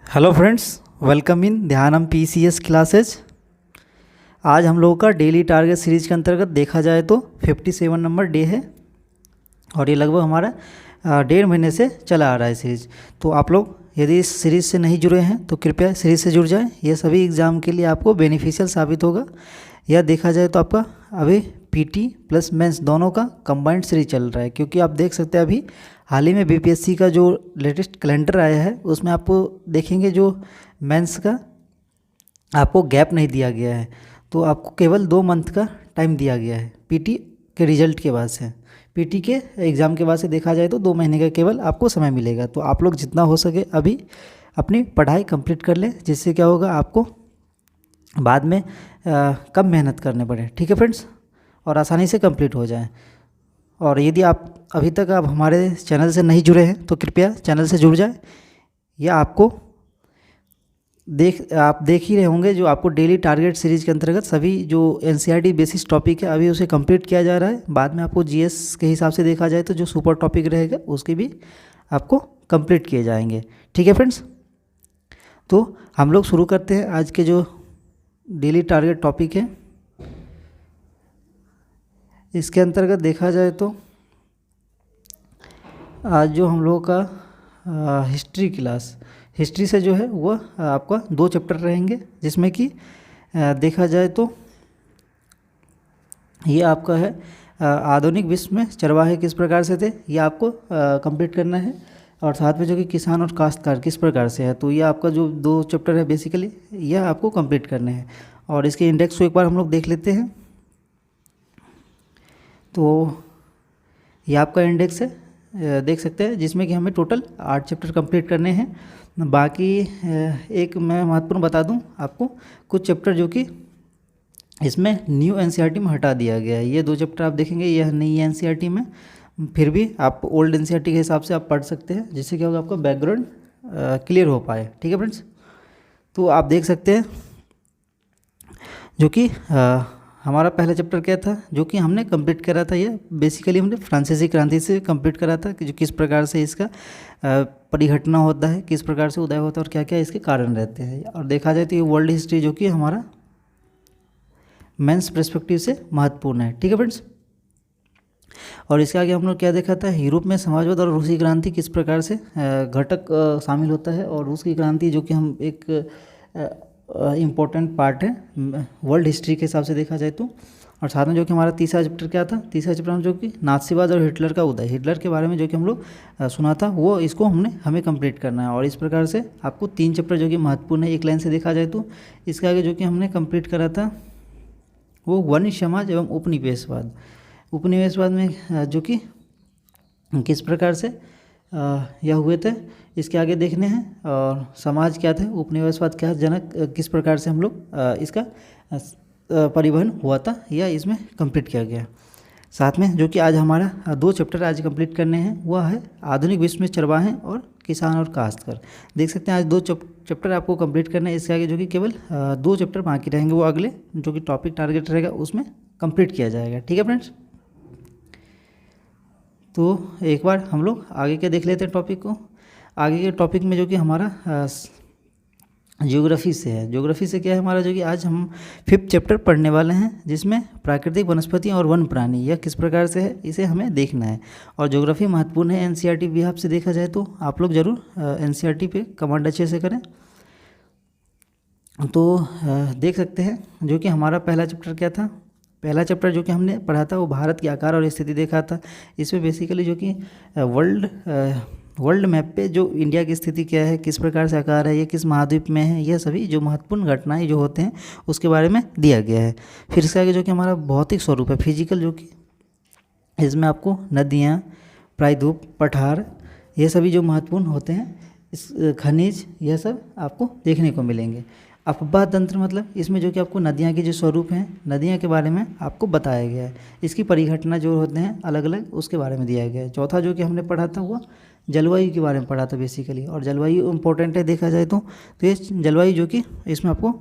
Hello friends, welcome in Dhyanam PCS classes. आज हम लोगों का डेली टारगेट सीरीज के अंतर्गत देखा जाए तो 57 नंबर डे है और ये लगभग हमारा 1.5 महीने से चला आ रहा है सीरीज। तो आप लोग यदि इस सीरीज़ से नहीं जुड़े हैं तो कृपया सीरीज़ से जुड़ जाएं। यह सभी एग्ज़ाम के लिए आपको बेनिफिशियल साबित होगा। यह देखा जाए तो आपका अभी पीटी प्लस मेंस दोनों का कंबाइंड सीरीज चल रहा है, क्योंकि आप देख सकते हैं अभी हाल ही में बीपीएससी का जो लेटेस्ट कैलेंडर आया है उसमें आपको देखेंगे जो मेंस का आपको गैप नहीं दिया गया है, तो आपको केवल 2 मंथ का टाइम दिया गया है पीटी के रिजल्ट के बाद से। पीटी के एग्ज़ाम के बाद से देखा जाए तो 2 महीने का केवल आपको समय मिलेगा। तो आप लोग जितना हो सके अभी अपनी पढ़ाई कंप्लीट कर लें, जिससे क्या होगा आपको बाद में कम मेहनत करने पड़े। ठीक है फ्रेंड्स, और आसानी से कंप्लीट हो जाए। और यदि आप अभी तक आप हमारे चैनल से नहीं जुड़े हैं तो कृपया चैनल से जुड़ जाए। या आपको आप देख ही रहे होंगे जो आपको डेली टारगेट सीरीज के अंतर्गत सभी जो एनसीईआरटी बेसिस टॉपिक है अभी उसे कंप्लीट किया जा रहा है। बाद में आपको जीएस के हिसाब से देखा जाए तो जो सुपर टॉपिक रहेगा उसके भी आपको कंप्लीट किए जाएंगे। ठीक है फ्रेंड्स, तो हम लोग शुरू करते हैं आज के जो डेली टारगेट टॉपिक है। इसके अंतर्गत देखा जाए तो आज जो हम लोगों का हिस्ट्री क्लास, हिस्ट्री से जो है वह आपका 2 चैप्टर रहेंगे, जिसमें कि देखा जाए तो ये आपका है आधुनिक विश्व में चरवाहे किस प्रकार से थे, ये आपको कंप्लीट करना है। और साथ में जो कि किसान और काश्तकार किस प्रकार से है, तो ये आपका जो 2 चैप्टर है बेसिकली यह आपको कंप्लीट करने हैं। और इसके इंडेक्स को एक बार हम लोग देख लेते हैं। तो ये आपका इंडेक्स है, देख सकते हैं, जिसमें कि हमें टोटल 8 चैप्टर कंप्लीट करने हैं। बाकी एक मैं महत्वपूर्ण बता दूं आपको, कुछ चैप्टर जो कि इसमें न्यू एनसीईआरटी में हटा दिया गया है। ये 2 चैप्टर आप देखेंगे यह नई एनसीईआरटी में, फिर भी आप ओल्ड एनसीईआरटी के हिसाब से आप पढ़ सकते हैं, जिससे क्या होगा आपका बैकग्राउंड क्लियर हो पाए। ठीक है फ्रेंड्स, तो आप देख सकते हैं जो कि हमारा पहला चैप्टर क्या था जो कि हमने कंप्लीट करा था। ये बेसिकली हमने फ्रांसीसी क्रांति से कंप्लीट करा था कि जो किस प्रकार से इसका परिघटना होता है, किस प्रकार से उदय होता है और क्या क्या इसके कारण रहते हैं। और देखा जाए तो ये वर्ल्ड हिस्ट्री जो कि हमारा मेंस पर्सपेक्टिव से महत्वपूर्ण है। ठीक है फ्रेंड्स, और इसके आगे हम लोग क्या देखा था, यूरोप में समाजवाद और रूसी क्रांति किस प्रकार से घटक शामिल होता है। और रूस की क्रांति जो कि हम एक इम्पोर्टेंट पार्ट है वर्ल्ड हिस्ट्री के हिसाब से देखा जाए तो। और साथ में जो कि हमारा तीसरा चैप्टर क्या था, तीसरा चैप्टर में जो कि नाथसीवाद और हिटलर का उदय, हिटलर के बारे में जो कि हम लोग सुना था वो इसको हमें कंप्लीट करना है। और इस प्रकार से आपको 3 चैप्टर जो कि महत्वपूर्ण है एक लाइन से देखा जाए तो। इसके आगे जो कि हमने कंप्लीट करा था वो वनिष्ठ समाज एवं उपनिवेशवाद, उपनिवेशवाद में जो कि किस प्रकार से यह हुए थे इसके आगे देखने हैं। और समाज क्या थे, उपनिवेशवाद क्या जनक किस प्रकार से हम लोग इसका परिवहन हुआ था या इसमें कंप्लीट किया गया। साथ में जो कि आज हमारा 2 चैप्टर आज कंप्लीट करने हैं वह है आधुनिक विश्व में चरवाहे और किसान और काश्तकार। देख सकते हैं आज 2 चैप्टर आपको कंप्लीट करने हैं। इसके आगे जो कि केवल 2 चैप्टर बाकी रहेंगे, वो अगले जो कि टॉपिक टारगेट रहेगा उसमें कंप्लीट किया जाएगा। ठीक है फ्रेंड्स, तो एक बार हम लोग आगे के देख लेते हैं टॉपिक को। आगे के टॉपिक में जो कि हमारा ज्योग्राफी से है। ज्योग्राफी से क्या है हमारा जो कि आज हम 5th चैप्टर पढ़ने वाले हैं, जिसमें प्राकृतिक वनस्पति और वन प्राणी यह किस प्रकार से है इसे हमें देखना है। और ज्योग्राफी महत्वपूर्ण है एनसीईआरटी विभाग से देखा जाए तो आप लोग ज़रूर एनसीईआरटी पे कमांड अच्छे से करें। तो देख सकते हैं जो कि हमारा पहला चैप्टर क्या था, पहला चैप्टर जो कि हमने पढ़ा था वो भारत के आकार और स्थिति देखा था। इसमें बेसिकली जो कि वर्ल्ड मैप पे जो इंडिया की स्थिति क्या है, किस प्रकार से आकार है, ये किस महाद्वीप में है, यह सभी जो महत्वपूर्ण घटनाएं जो होते हैं उसके बारे में दिया गया है। फिर इसके आगे जो कि हमारा भौतिक स्वरूप है फिजिकल, जो कि इसमें आपको नदियाँ, प्रायद्वीप, पठार ये सभी जो महत्वपूर्ण होते हैं, इस खनिज यह सब आपको देखने को मिलेंगे। अपवाह तंत्र मतलब इसमें जो कि आपको नदियाँ के जो स्वरूप हैं, नदियाँ के बारे में आपको बताया गया है, इसकी परिघटना जो होते हैं अलग अलग उसके बारे में दिया गया है। चौथा जो कि हमने पढ़ा था वो जलवायु के बारे में पढ़ा था बेसिकली। और जलवायु इम्पोर्टेंट है देखा जाए तो ये जलवायु जो कि इसमें आपको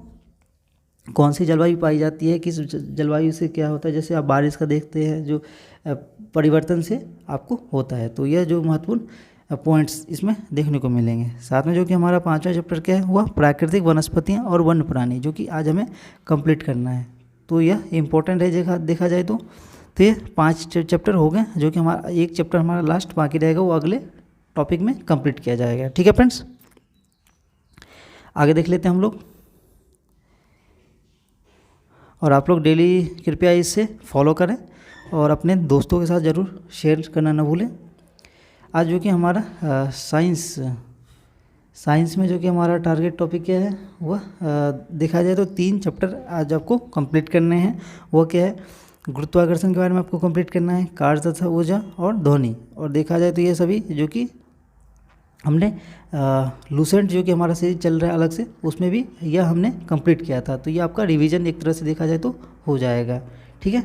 कौन सी जलवायु पाई जाती है, किस जलवायु से क्या होता है, जैसे आप बारिश का देखते हैं जो परिवर्तन से आपको होता है। तो यह जो महत्वपूर्ण पॉइंट्स इसमें देखने को मिलेंगे। साथ में जो कि हमारा 5वां चैप्टर क्या है, वह प्राकृतिक वनस्पतियाँ और वन्य प्राणी, जो कि आज हमें कंप्लीट करना है। तो यह इम्पोर्टेंट है देखा जाए तो ये 5 चैप्टर हो गए, जो कि हमारा एक चैप्टर हमारा लास्ट बाकी रहेगा, वो अगले टॉपिक में कंप्लीट किया जाएगा। ठीक है फ्रेंड्स, आगे देख लेते हैं हम लोग। और आप लोग डेली कृपया इसे फॉलो करें और अपने दोस्तों के साथ ज़रूर शेयर करना न भूलें। आज जो कि हमारा साइंस में जो कि हमारा टारगेट टॉपिक क्या है, वह देखा जाए तो 3 चैप्टर आज आपको कंप्लीट करने हैं। वो क्या है, गुरुत्वाकर्षण के बारे में आपको कंप्लीट करना है, कार्य तथा ऊर्जा और ध्वनि। और देखा जाए तो ये सभी जो कि हमने लूसेंट जो कि हमारा सीरीज चल रहा है अलग से, उसमें भी यह हमने कंप्लीट किया था। तो ये आपका रिवीजन एक तरह से देखा जाए तो हो जाएगा। ठीक है,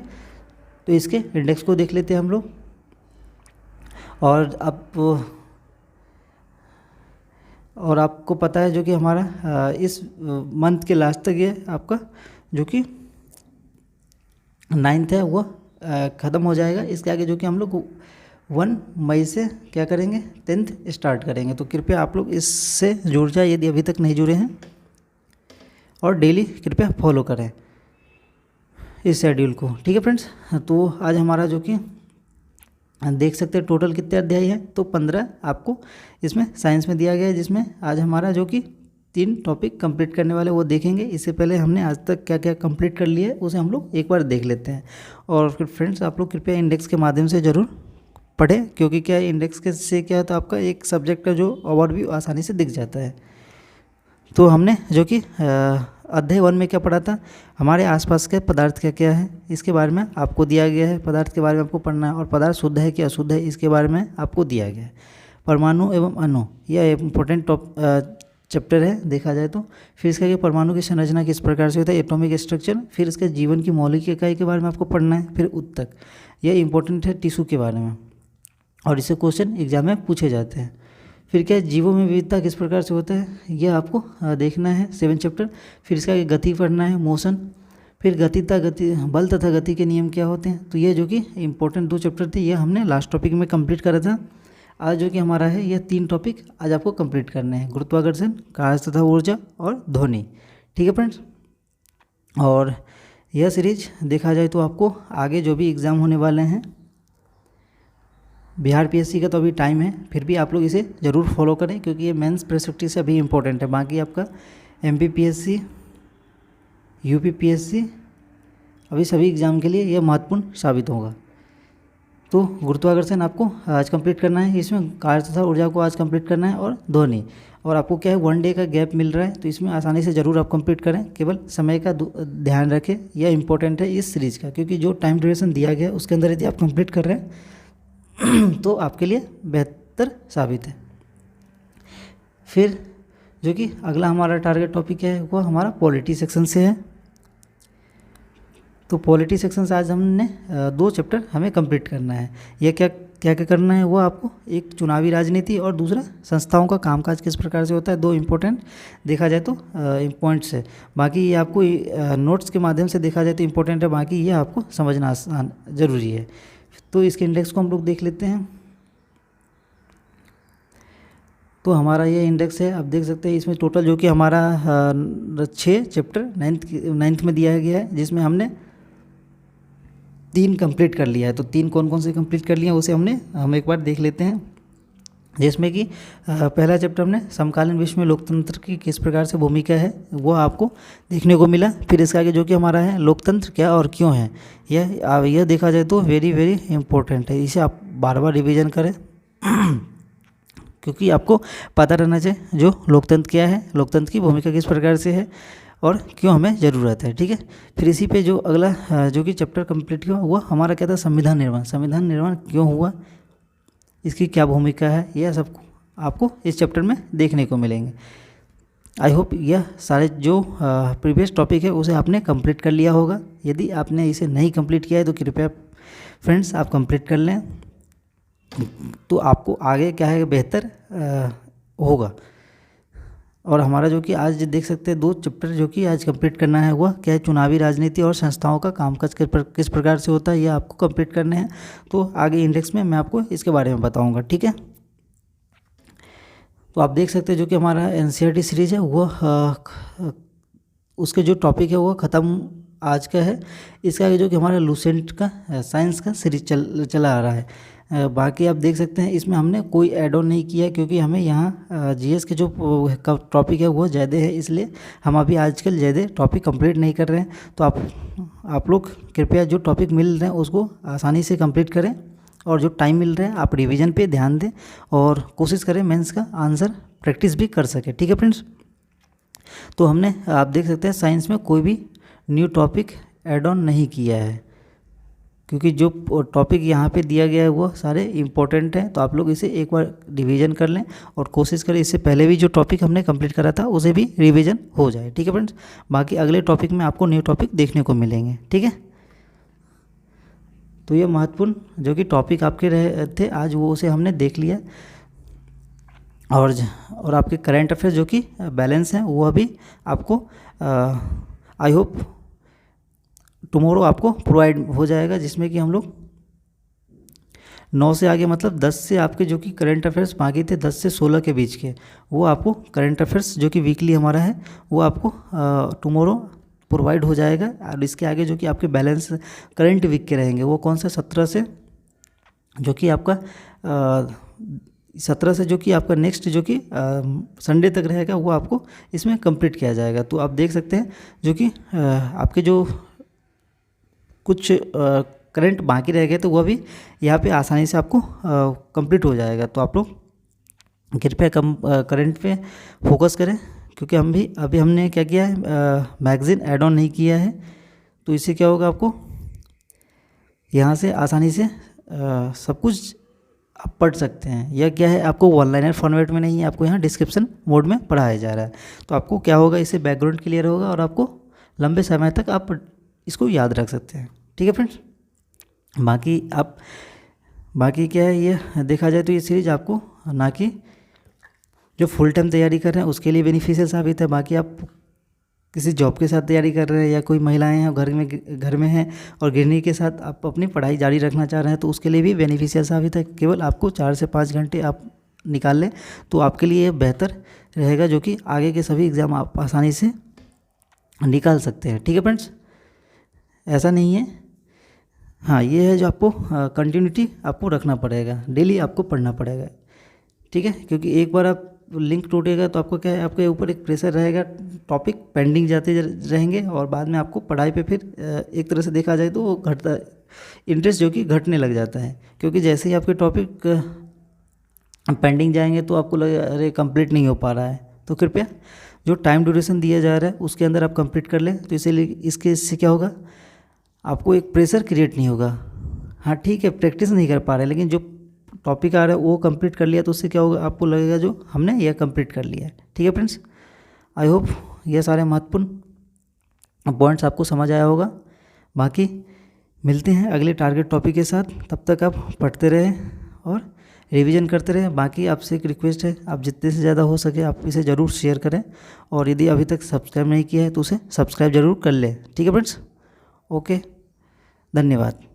तो इसके इंडेक्स को देख लेते हैं हम लोग। और आपको पता है जो कि हमारा इस मंथ के लास्ट तक ये आपका जो कि 9th है वह ख़त्म हो जाएगा। इसके आगे जो कि हम लोग 1 मई से क्या करेंगे, 10th स्टार्ट करेंगे। तो कृपया आप लोग इससे जुड़ जाए यदि अभी तक नहीं जुड़े हैं, और डेली कृपया फॉलो करें इस शेड्यूल को। ठीक है फ्रेंड्स, तो आज हमारा जो कि देख सकते हैं टोटल कितने अध्याय है, तो 15 आपको इसमें साइंस में दिया गया है, जिसमें आज हमारा जो कि 3 टॉपिक कंप्लीट करने वाले वो देखेंगे। इससे पहले हमने आज तक क्या क्या कंप्लीट कर लिया है उसे हम लोग एक बार देख लेते हैं। और फिर फ्रेंड्स आप लोग कृपया इंडेक्स के माध्यम से ज़रूर पढ़ें, क्योंकि क्या है इंडेक्स के से क्या है तो आपका एक सब्जेक्ट का जो ओवरव्यू आसानी से दिख जाता है। तो हमने जो कि अध्याय 1 में क्या पढ़ा था, हमारे आसपास के पदार्थ क्या क्या है इसके बारे में आपको दिया गया है। पदार्थ के बारे में आपको पढ़ना है, और पदार्थ शुद्ध है कि अशुद्ध है इसके बारे में आपको दिया गया है। परमाणु एवं अणु, यह इम्पोर्टेंट चैप्टर है देखा जाए तो। फिर इसका कि परमाणु की संरचना किस प्रकार से होता है, एटॉमिक स्ट्रक्चर। फिर इसके जीवन की मौलिक इकाई के बारे में आपको पढ़ना है। फिर उत्तक, यह इंपॉर्टेंट है टिश्यू के बारे में, और इससे क्वेश्चन एग्जाम में पूछे जाते हैं। फिर क्या है, जीवों में विविधता किस प्रकार से होता है, यह आपको देखना है 7 चैप्टर। फिर इसका गति पढ़ना है, मोशन। फिर बल तथा गति के नियम क्या होते हैं। तो ये जो कि इंपॉर्टेंट 2 चैप्टर थे, यह हमने लास्ट टॉपिक में कंप्लीट करा था। आज जो कि हमारा है यह 3 टॉपिक आज आपको कंप्लीट करने हैं, गुरुत्वाकर्षण, कार्य तथा ऊर्जा और ध्वनि। ठीक है फ्रेंड्स, और यह सीरीज देखा जाए तो आपको आगे जो भी एग्ज़ाम होने वाले हैं, बिहार पीएससी का तो अभी टाइम है, फिर भी आप लोग इसे ज़रूर फॉलो करें, क्योंकि ये मेंस पर्सपेक्टिव से अभी इम्पोर्टेंट है। बाकी आपका एमपीपीएससी, यूपीपीएससी, अभी सभी एग्ज़ाम के लिए यह महत्वपूर्ण साबित होगा। तो गुरुत्वाकर्षण आपको आज कंप्लीट करना है, इसमें कार्य तथा ऊर्जा को आज कंप्लीट करना है, और ध्वनि। और आपको क्या है 1 डे का गैप मिल रहा है, तो इसमें आसानी से ज़रूर आप कंप्लीट करें। केवल समय का ध्यान रखें, यह इंपॉर्टेंट है इस सीरीज़ का, क्योंकि जो टाइम ड्यूरेशन दिया गया है उसके अंदर यदि आप कंप्लीट कर रहे हैं तो आपके लिए बेहतर साबित है। फिर जो कि अगला हमारा टारगेट टॉपिक है वो हमारा पॉलिटी सेक्शन से है। तो पॉलिटी सेक्शन से आज हमने 2 चैप्टर हमें कंप्लीट करना है। ये क्या क्या क्या करना है, वो आपको एक चुनावी राजनीति और दूसरा संस्थाओं का कामकाज किस प्रकार से होता है। 2 इम्पोर्टेंट देखा जाए तो पॉइंट्स है। बाकी ये आपको नोट्स के माध्यम से देखा जाए तो इम्पोर्टेंट है, बाकी ये आपको समझना आसान ज़रूरी है। तो इसके इंडेक्स को हम लोग देख लेते हैं। तो हमारा ये इंडेक्स है, आप देख सकते हैं इसमें टोटल जो कि हमारा 6 चैप्टर 9th में दिया गया है, जिसमें हमने 3 कंप्लीट कर लिया है। तो 3 कौन कौन से कंप्लीट कर लिए हैं उसे हम एक बार देख लेते हैं। जिसमें कि पहला चैप्टर हमने समकालीन विश्व में लोकतंत्र की किस प्रकार से भूमिका है वो आपको देखने को मिला। फिर इसके आगे जो कि हमारा है लोकतंत्र क्या और क्यों है, यह देखा जाए तो वेरी वेरी इम्पोर्टेंट है। इसे आप बार बार रिवीजन करें क्योंकि आपको पता रहना चाहिए जो लोकतंत्र क्या है, लोकतंत्र की भूमिका किस प्रकार से है और क्यों हमें ज़रूरत है। ठीक है, फिर इसी पे जो अगला जो कि चैप्टर कंप्लीट हुआ वो हमारा क्या था, संविधान निर्माण। संविधान निर्माण क्यों हुआ, इसकी क्या भूमिका है, यह सब आपको इस चैप्टर में देखने को मिलेंगे। आई होप यह सारे जो प्रीवियस टॉपिक है उसे आपने कंप्लीट कर लिया होगा। यदि आपने इसे नहीं कंप्लीट किया है तो कृपया फ्रेंड्स आप कंप्लीट कर लें, तो आपको आगे क्या है बेहतर होगा। और हमारा जो कि आज देख सकते हैं 2 चैप्टर जो कि आज कंप्लीट करना है वह क्या है, चुनावी राजनीति और संस्थाओं का कामकाज किस प्रकार से होता है, ये आपको कंप्लीट करने हैं। तो आगे इंडेक्स में मैं आपको इसके बारे में बताऊंगा। ठीक है, तो आप देख सकते हैं जो कि हमारा एनसीईआरटी सीरीज है वो उसके जो टॉपिक है वो ख़त्म आज का है। इसका आगे जो कि हमारा लूसेंट का साइंस का सीरीज चला आ रहा है। बाकी आप देख सकते हैं इसमें हमने कोई ऐड ऑन नहीं किया, क्योंकि हमें यहाँ जीएस के जो टॉपिक है वो ज़्यादा है, इसलिए हम अभी आजकल ज़्यादा टॉपिक कंप्लीट नहीं कर रहे हैं। तो आप लोग कृपया जो टॉपिक मिल रहे हैं उसको आसानी से कंप्लीट करें, और जो टाइम मिल रहा है आप रिवीजन पे ध्यान दें और कोशिश करें मेंस का आंसर प्रैक्टिस भी कर सके। ठीक है फ्रेंड्स, तो हमने आप देख सकते हैं साइंस में कोई भी न्यू टॉपिक ऐड ऑन नहीं किया है, क्योंकि जो टॉपिक यहाँ पे दिया गया है वो सारे इम्पोर्टेंट हैं। तो आप लोग इसे एक बार रिवीजन कर लें और कोशिश करें इससे पहले भी जो टॉपिक हमने कंप्लीट करा था उसे भी रिवीजन हो जाए। ठीक है फ्रेंड्स, बाकी अगले टॉपिक में आपको न्यू टॉपिक देखने को मिलेंगे। ठीक है, तो ये महत्वपूर्ण जो कि टॉपिक आपके रहे थे आज वो उसे हमने देख लिया, और आपके करंट अफेयर्स जो कि बैलेंस हैं वो अभी आपको आई होप टुमारो आपको प्रोवाइड हो जाएगा, जिसमें कि हम लोग 9 से आगे मतलब 10 से आपके जो कि करंट अफेयर्स बाकी थे 10 से 16 के बीच के, वो आपको करंट अफेयर्स जो कि वीकली हमारा है वो आपको टुमारो प्रोवाइड हो जाएगा। और इसके आगे जो कि आपके बैलेंस करंट वीक के रहेंगे वो कौन सा 17 से जो कि आपका 17 से जो कि आपका नेक्स्ट जो कि संडे तक रहेगा वो आपको इसमें कंप्लीट किया जाएगा। तो आप देख सकते हैं जो कि आपके जो कुछ करंट बाकी रह गए तो वह भी यहाँ पे आसानी से आपको कंप्लीट हो जाएगा। तो आप लोग कृपया करंट पे फोकस करें, क्योंकि अभी हमने क्या किया है मैगज़ीन ऐड ऑन नहीं किया है। तो इससे क्या होगा, आपको यहाँ से आसानी से सब कुछ आप पढ़ सकते हैं। यह क्या है, आपको वन लाइनर फॉर्मेट में नहीं है, आपको यहाँ डिस्क्रिप्शन मोड में पढ़ाया जा रहा है। तो आपको क्या होगा, इससे बैकग्राउंड क्लियर होगा और आपको लंबे समय तक आप इसको याद रख सकते हैं। ठीक है फ्रेंड्स, बाकी क्या है, ये देखा जाए तो ये सीरीज आपको ना कि जो फुल टाइम तैयारी कर रहे हैं उसके लिए बेनिफिशियल साबित है। बाकी आप किसी जॉब के साथ तैयारी कर रहे हैं या कोई महिलाएं हैं घर में हैं और गृहिणी के साथ आप अपनी पढ़ाई जारी रखना चाह रहे हैं तो उसके लिए भी बेनिफिशियल साबित है। केवल आपको 4 से 5 घंटे आप निकाल लें तो आपके लिए बेहतर रहेगा, जो कि आगे के सभी एग्ज़ाम आप आसानी से निकाल सकते हैं। ठीक है फ्रेंड्स, ऐसा नहीं है, हाँ ये है जो आपको कंटिन्यूटी आपको रखना पड़ेगा, डेली आपको पढ़ना पड़ेगा। ठीक है, क्योंकि एक बार आप लिंक टूटेगा तो आपको क्या है, आपके ऊपर एक प्रेशर रहेगा, टॉपिक पेंडिंग जाते रहेंगे और बाद में आपको पढ़ाई पे फिर एक तरह से देखा जाए तो वो घटता, इंटरेस्ट जो कि घटने लग जाता है। क्योंकि जैसे ही आपके टॉपिक पेंडिंग जाएंगे तो आपको लगेगा अरे कंप्लीट नहीं हो पा रहा है। तो कृपया जो टाइम ड्यूरेशन दिया जा रहा है उसके अंदर आप कंप्लीट कर लें। तो इसीलिए इससे क्या होगा, आपको एक प्रेशर क्रिएट नहीं होगा। हाँ ठीक है, प्रैक्टिस नहीं कर पा रहे लेकिन जो टॉपिक आ रहा है वो कंप्लीट कर लिया तो उससे क्या होगा, आपको लगेगा जो हमने यह कंप्लीट कर लिया है। ठीक है फ्रेंड्स, आई होप यह सारे महत्वपूर्ण पॉइंट्स आपको समझ आया होगा। बाकी मिलते हैं अगले टारगेट टॉपिक के साथ, तब तक आप पढ़ते रहें और रिवीजन करते रहें। बाकी आपसे एक रिक्वेस्ट है, आप जितने से ज़्यादा हो सके आप इसे ज़रूर शेयर करें, और यदि अभी तक सब्सक्राइब नहीं किया है तो उसे सब्सक्राइब ज़रूर कर लें। ठीक है फ्रेंड्स, ओके, धन्यवाद।